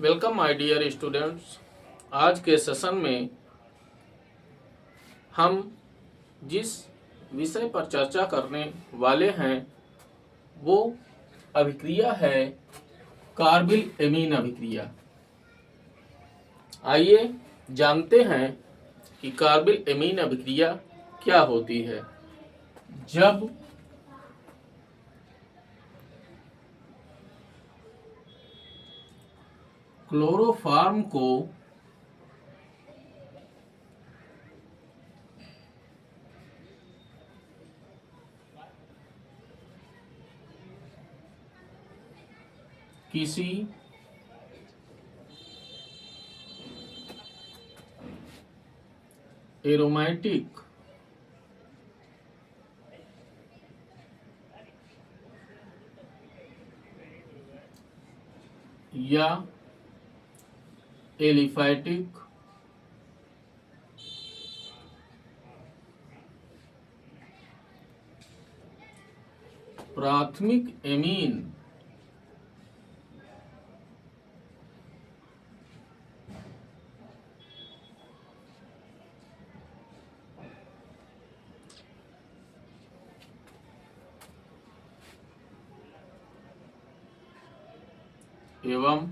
Welcome my dear students. आज के session में हम जिस विषय पर चर्चा करने वाले हैं वो अभिक्रिया है कार्बिल एमीन अभिक्रिया। आइए जानते हैं कि कार्बिल एमीन अभिक्रिया क्या होती है। जब क्लोरोफॉर्म को किसी एरोमेटिक या एलिफैटिक प्राथमिक एमीन एवं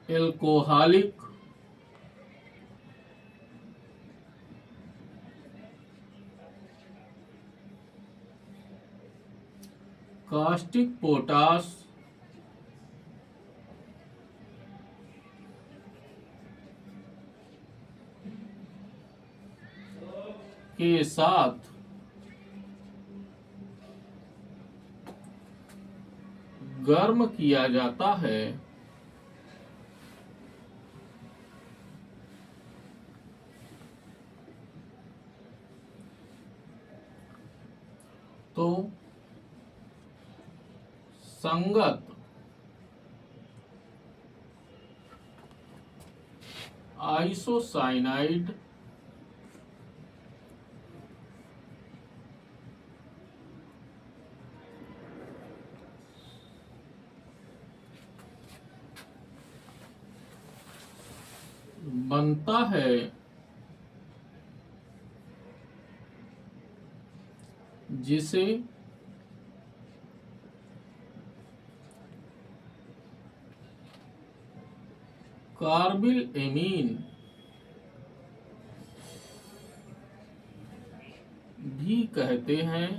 एल्कोहलिक कास्टिक पोटास के साथ गर्म किया जाता है तो संगत आइसोसाइनाइड बनता है जिसे कार्बिल एमीन भी कहते हैं।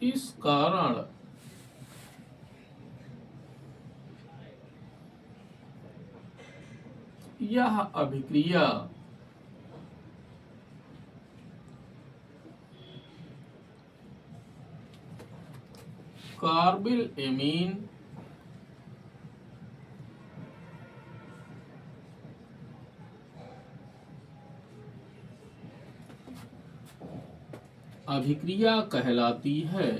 इस कारण यह अभिक्रिया कार्बिल एमीन अभिक्रिया कहलाती है।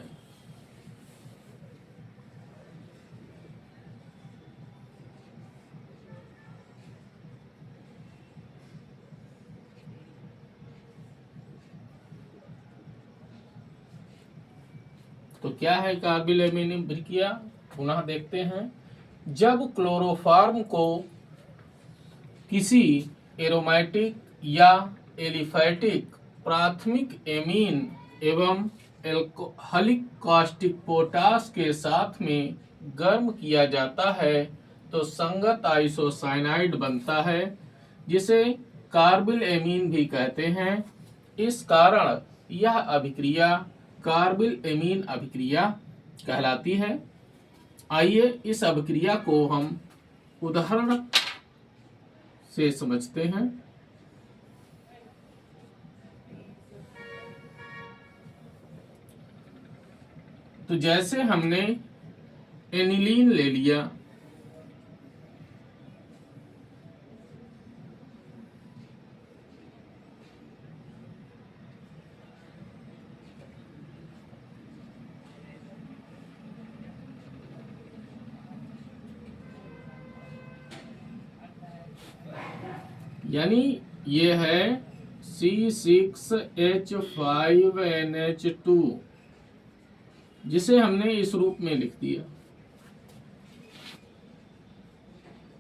तो क्या है कार्बिल एमीन अभिक्रिया, पुनः देखते हैं। जब क्लोरोफॉर्म को किसी एरोमेटिक या एलिफैटिक प्राथमिक एमीन एवं एल्कोहलिक कास्टिक पोटास के साथ में गर्म किया जाता है तो संगत आइसोसाइनाइड बनता है जिसे कार्बिल एमीन भी कहते हैं। इस कारण यह अभिक्रिया कार्बिल एमीन अभिक्रिया कहलाती है। आइए इस अभिक्रिया को हम उदाहरण से समझते हैं। तो जैसे हमने एनिलीन ले लिया, यानी ये है C6H5NH2, जिसे हमने इस रूप में लिख दिया।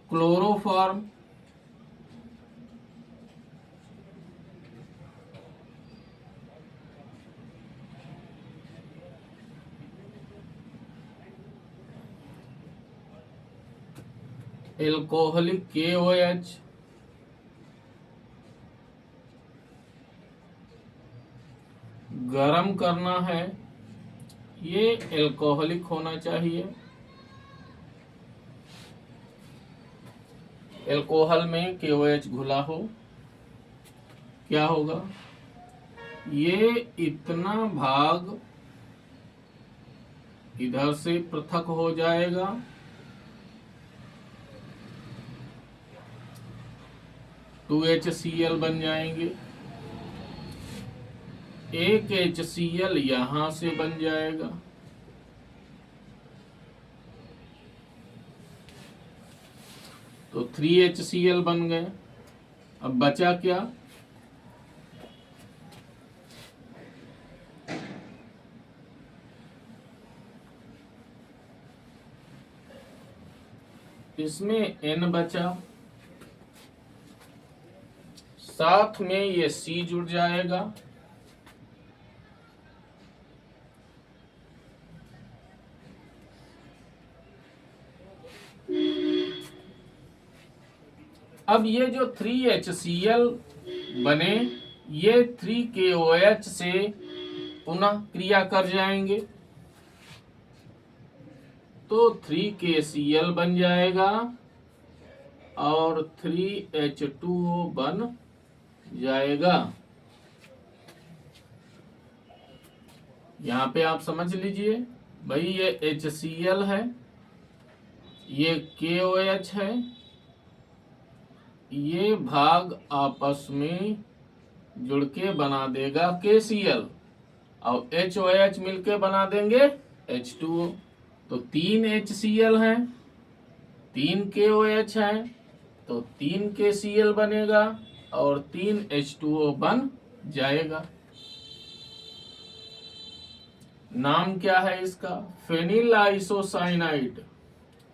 क्लोरोफॉर्म, एल्कोहलिक KOH, गरम करना है, ये एल्कोहलिक होना चाहिए। एल्कोहल में KOH घुला हो, क्या होगा? ये इतना भाग इधर से पृथक हो जाएगा, टू HCl बन जाएंगे। एक HCl यहां से बन जाएगा, तो 3HCl बन गए। अब बचा क्या? इसमें N बचा, साथ में ये C जुड़ जाएगा, अब ये जो 3HCl बने, ये 3KOH से पुनः क्रिया कर जाएंगे, तो 3KCl बन जाएगा और 3H2O बन जाएगा। यहां पे आप समझ लीजिए भाई, ये HCl है, ये KOH है, ये भाग आपस में जुड़ के बना देगा KCl, और HOH मिलके बना देंगे H2O। तो 3 HCl हैं, 3 KOH हैं, तो 3 KCl बनेगा और 3 H2O बन जाएगा। नाम क्या है इसका? Phenyl isocyanide.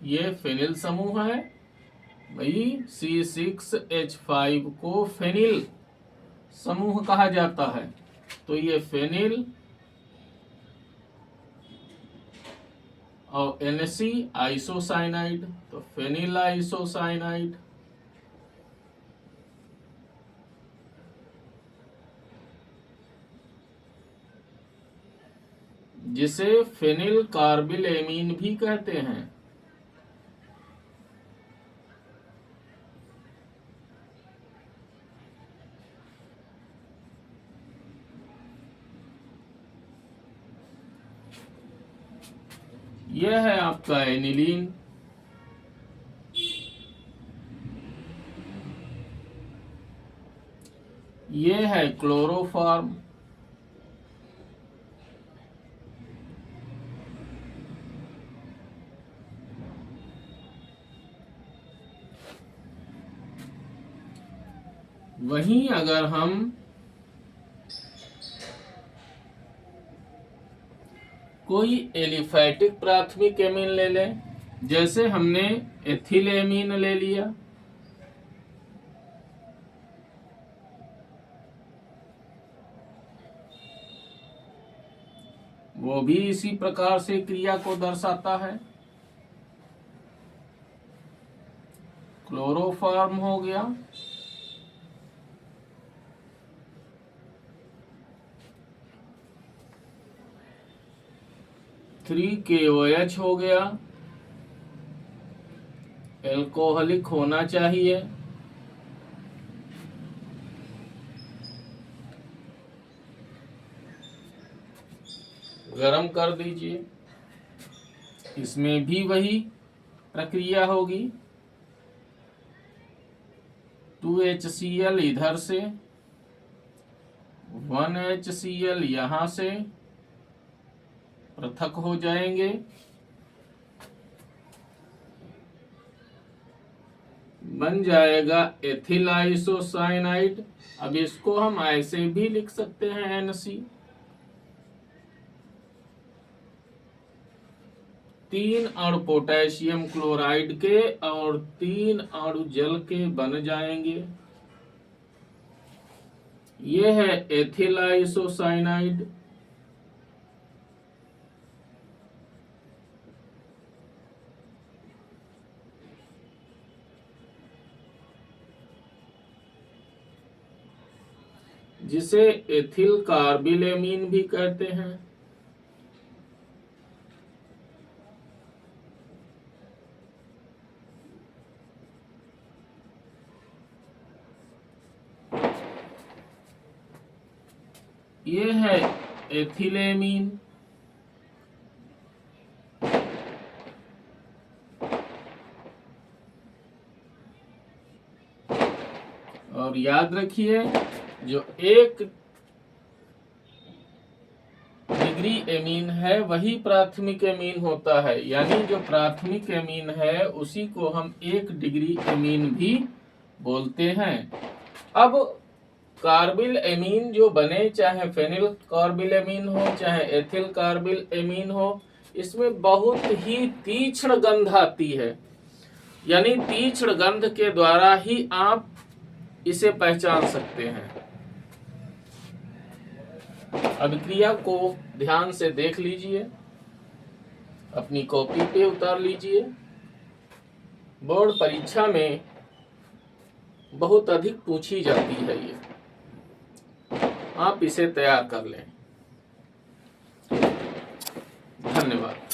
ये फेनिल समूह है भाई, C6H5 को फेनिल समूह कहा जाता है। तो ये फेनिल और NC आइसोसाइनाइड, तो फेनिल आइसोसाइनाइड। जिसे फेनिल कार्बिल एमीन भी कहते हैं। यह है आपका एनिलीन। यह है क्लोरोफॉर्म। वहीं अगर हम कोई एलिफैटिक प्राथमिक एमीन ले लें, जैसे हमने एथिल एमीन ले लिया, वो भी इसी प्रकार से क्रिया को दर्शाता है। क्लोरोफॉर्म हो गया, थ्री KOH हो गया, एल्कोहलिक होना चाहिए। गरम कर दीजिए, इसमें भी वही प्रक्रिया होगी। 2HCl इधर से, 1HCl यहां से पृथक हो जाएंगे, बन जाएगा एथिल आइसोसाइनाइड। अब इसको हम ऐसे भी लिख सकते हैं NC। 3 अणु पोटेशियम क्लोराइड के और 3 अणु जल के बन जाएंगे। ये है एथिल आइसोसाइनाइड। जिसे एथिल कार्बिलेमीन भी कहते हैं। ये है एथिलेमीन। और याद रखिए, जो 1 डिग्री एमीन है वही प्राथमिक एमीन होता है, यानी जो प्राथमिक एमीन है उसी को हम 1 डिग्री एमीन भी बोलते हैं। अब कार्बिल एमीन जो बने, चाहे फेनिल कार्बिल एमीन हो चाहे एथिल कार्बिल एमीन हो, इसमें बहुत ही तीक्ष्ण गंध आती है, यानी तीक्ष्ण गंध के द्वारा ही आप इसे पहचान सकते हैं। अभिक्रिया को ध्यान से देख लीजिए, अपनी कॉपी पे उतार लीजिए। बोर्ड परीक्षा में बहुत अधिक पूछी जाती है ये, आप इसे तैयार कर लें। धन्यवाद।